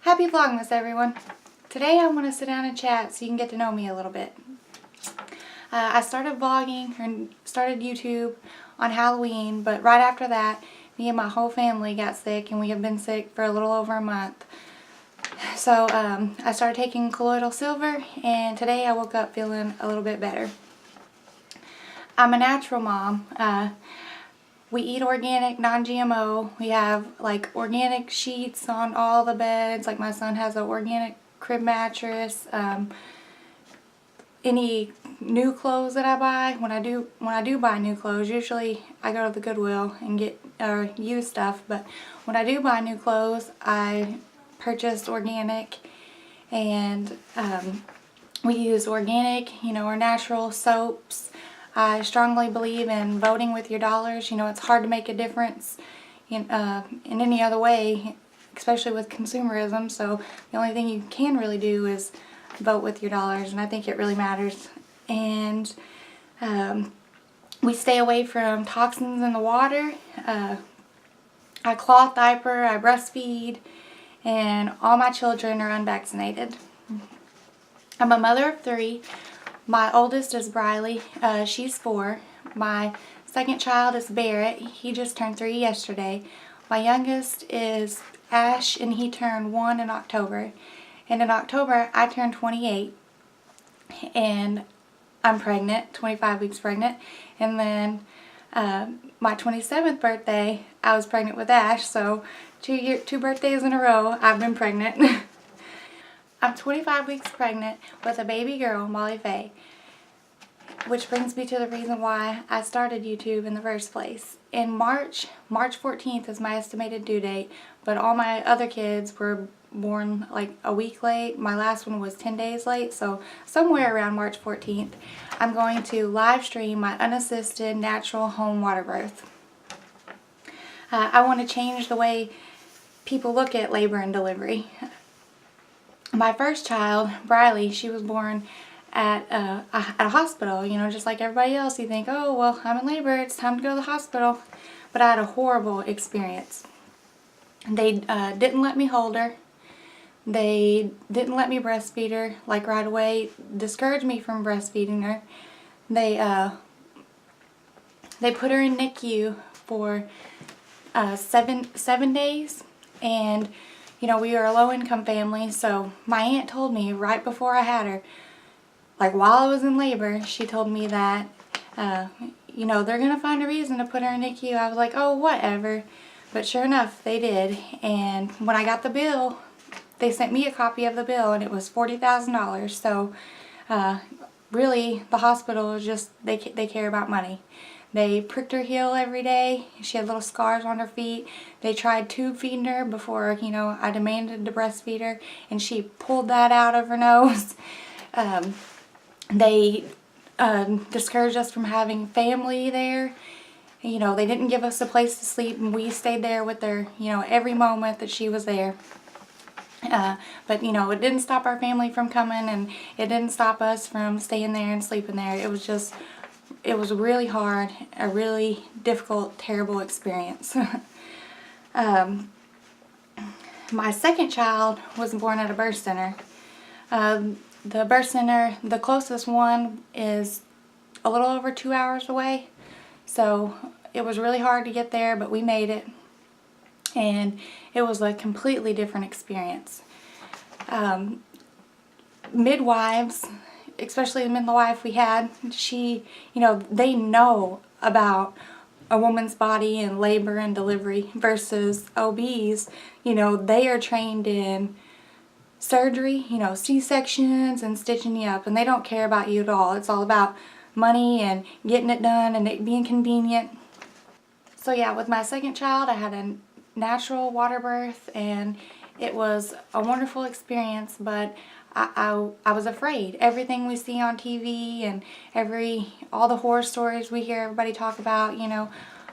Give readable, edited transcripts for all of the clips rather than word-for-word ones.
Happy Vlogmas, everyone. Today I want to sit down and chat so you can get to know me a little bit. I started vlogging and started YouTube on Halloween, but right after that, me and my whole family got sick, and we have been sick for a little over a month. So I started taking colloidal silver, and today I woke up feeling a little bit better. I'm a natural mom. We eat organic, non-GMO. We have like organic sheets on all the beds. Like my son has an organic crib mattress. Any new clothes that I buy, when I do buy new clothes, usually I go to the Goodwill and get used stuff. But when I do buy new clothes, I purchase organic, and we use organic, or natural soaps. I strongly believe in voting with your dollars. It's hard to make a difference in any other way, especially with consumerism. So the only thing you can really do is vote with your dollars, and I think it really matters. And we stay away from toxins in the water. I cloth diaper, I breastfeed, and all my children are unvaccinated. I'm a mother of 3. My oldest is Briley. She's 4. My second child is Barrett. He just turned 3 yesterday. My youngest is Ash, and he turned 1 in October. And in October, I turned 28. And I'm pregnant, 25 weeks pregnant. And then my 27th birthday, I was pregnant with Ash. So 2 birthdays in a row, I've been pregnant. I'm 25 weeks pregnant with a baby girl, Molly Faye, which brings me to the reason why I started YouTube in the first place. In March 14th is my estimated due date, but all my other kids were born like a week late. My last one was 10 days late, so somewhere around March 14th, I'm going to live stream my unassisted natural home water birth. I want to change the way people look at labor and delivery. My first child, Briley, she was born at a hospital, just like everybody else. You think, oh, well, I'm in labor, it's time to go to the hospital. But I had a horrible experience. They didn't let me hold her. They didn't let me breastfeed her, like right away, discouraged me from breastfeeding her. They put her in NICU for 7 days, and we are a low-income family, so my aunt told me right before I had her, like while I was in labor, she told me that, they're going to find a reason to put her in NICU. I was like, oh, whatever. But sure enough, they did. And when I got the bill, they sent me a copy of the bill, and it was $40,000. So, really, the hospital is just, they care about money. They pricked her heel every day. She had little scars on her feet. They tried tube feeding her before, I demanded to breastfeed her, and she pulled that out of her nose. They discouraged us from having family there. They didn't give us a place to sleep, and we stayed there with her, every moment that she was there. But it didn't stop our family from coming, and it didn't stop us from staying there and sleeping there. It was really hard, a really difficult, terrible experience. My second child was born at a birth center. The birth center, the closest one, is a little over 2 hours away. So it was really hard to get there, but we made it. And it was a completely different experience. Midwives, especially the midwife we had, they know about a woman's body and labor and delivery, versus OBs, they are trained in surgery, C-sections and stitching you up, and they don't care about you at all. It's all about money and getting it done and it being convenient. So yeah, with my second child, I had a natural water birth, and it was a wonderful experience, but I was afraid. Everything we see on TV and all the horror stories we hear everybody talk about,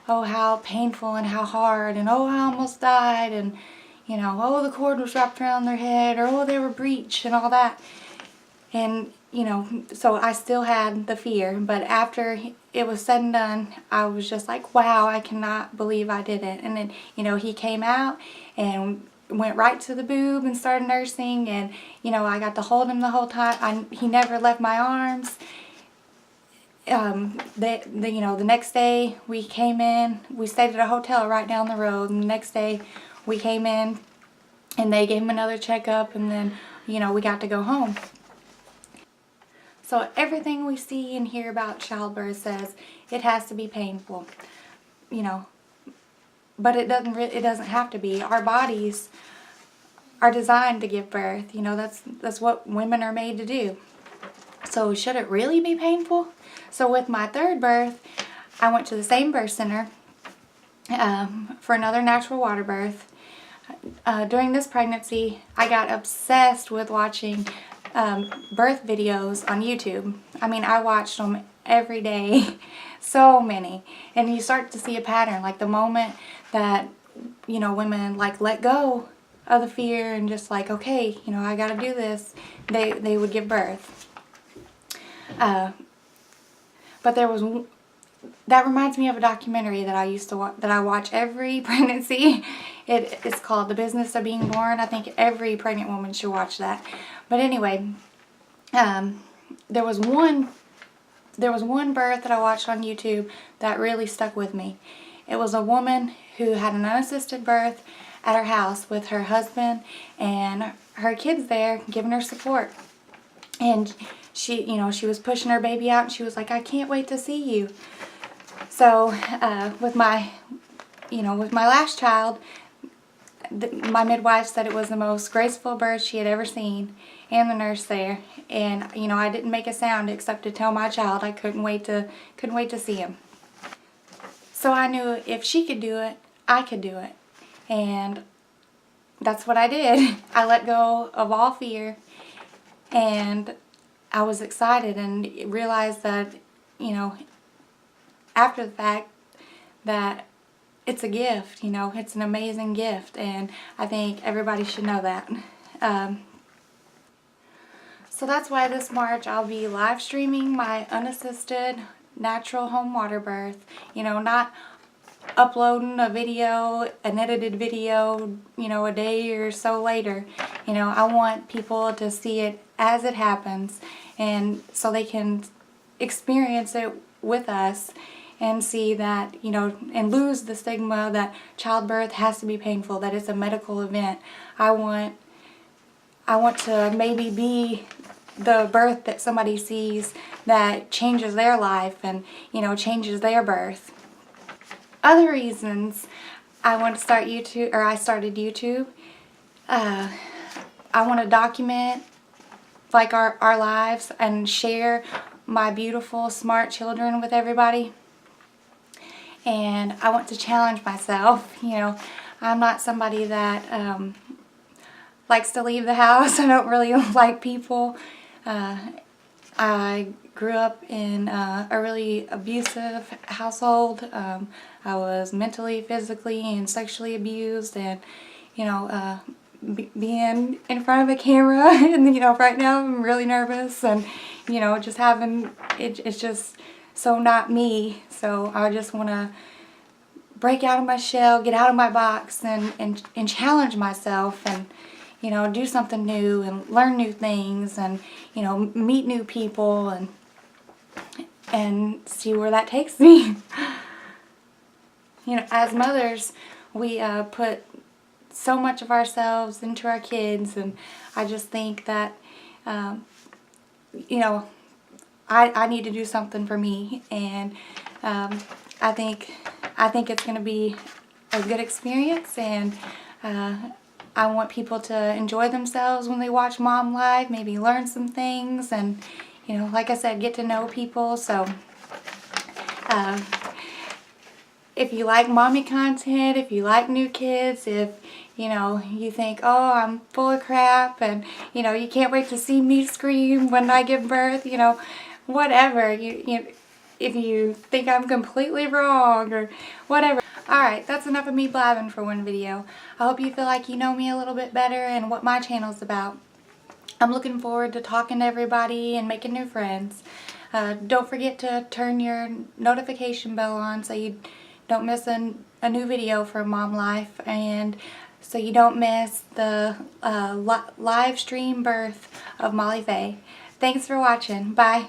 oh, how painful and how hard, and oh, I almost died, and oh, the cord was wrapped around their head, or oh, they were breached, and all that. And so I still had the fear, but after it was said and done, I was just like, wow, I cannot believe I did it. And then he came out, and went right to the boob and started nursing, and you know, I got to hold him the whole time. He never left my arms. The next day we came in, we stayed at a hotel right down the road, and the next day we came in and they gave him another checkup, and then, you know, we got to go home. So everything we see and hear about childbirth says it has to be painful, you know, but it doesn't have to be. Our bodies are designed to give birth, you know, that's what women are made to do. So should it really be painful? So with my third birth, I went to the same birth center for another natural water birth. During this pregnancy, I got obsessed with watching birth videos on YouTube. I mean, I watched them every day, so many. And you start to see a pattern, like the moment that, you know, women like let go of the fear and just like, okay, you know, I gotta do this, they would give birth. But that reminds me of a documentary that I watch every pregnancy. It's called The Business of Being Born. I think every pregnant woman should watch that. But anyway, there was one birth that I watched on YouTube that really stuck with me. It was a woman who had an unassisted birth at her house with her husband and her kids there giving her support. And she, you know, she was pushing her baby out, and she was like, I can't wait to see you. So with my last child, my midwife said it was the most graceful birth she had ever seen, and the nurse there. And you know, I didn't make a sound except to tell my child I couldn't wait to see him. So I knew if she could do it, I could do it, and that's what I did. I let go of all fear, and I was excited and realized that, you know, after the fact, that it's a gift, you know, it's an amazing gift, and I think everybody should know that. So that's why this March I'll be live streaming my unassisted natural home water birth. You know, not uploading a video, an edited video, you know, a day or so later. You know, I want people to see it as it happens, and so they can experience it with us and see that, you know, and lose the stigma that childbirth has to be painful, that it's a medical event. I want to maybe be the birth that somebody sees that changes their life and, you know, changes their birth. Other reasons I want to start YouTube, or I started YouTube, I want to document like our lives and share my beautiful, smart children with everybody. And I want to challenge myself. You know, I'm not somebody that likes to leave the house. I don't really like people. I grew up in a really abusive household. I was mentally, physically, and sexually abused, and, you know, being in front of a camera, and, you know, right now I'm really nervous, and, you know, just having, it's just so not me. So I just want to break out of my shell, get out of my box, and challenge myself, and, you know, do something new and learn new things, and, you know, meet new people, and see where that takes me. You know, as mothers, we put so much of ourselves into our kids, and I just think that, you know, I need to do something for me, and I think it's going to be a good experience, and I want people to enjoy themselves when they watch Mom Live, maybe learn some things, and, you know, like I said, get to know people. So if you like mommy content, if you like new kids, if, you know, you think, oh, I'm full of crap, and, you know, you can't wait to see me scream when I give birth, you know, whatever, if you think I'm completely wrong or whatever. Alright, that's enough of me blabbing for one video. I hope you feel like you know me a little bit better and what my channel's about. I'm looking forward to talking to everybody and making new friends. Don't forget to turn your notification bell on so you don't miss a new video from Mom Life. And so you don't miss the live stream birth of Molly Faye. Thanks for watching. Bye.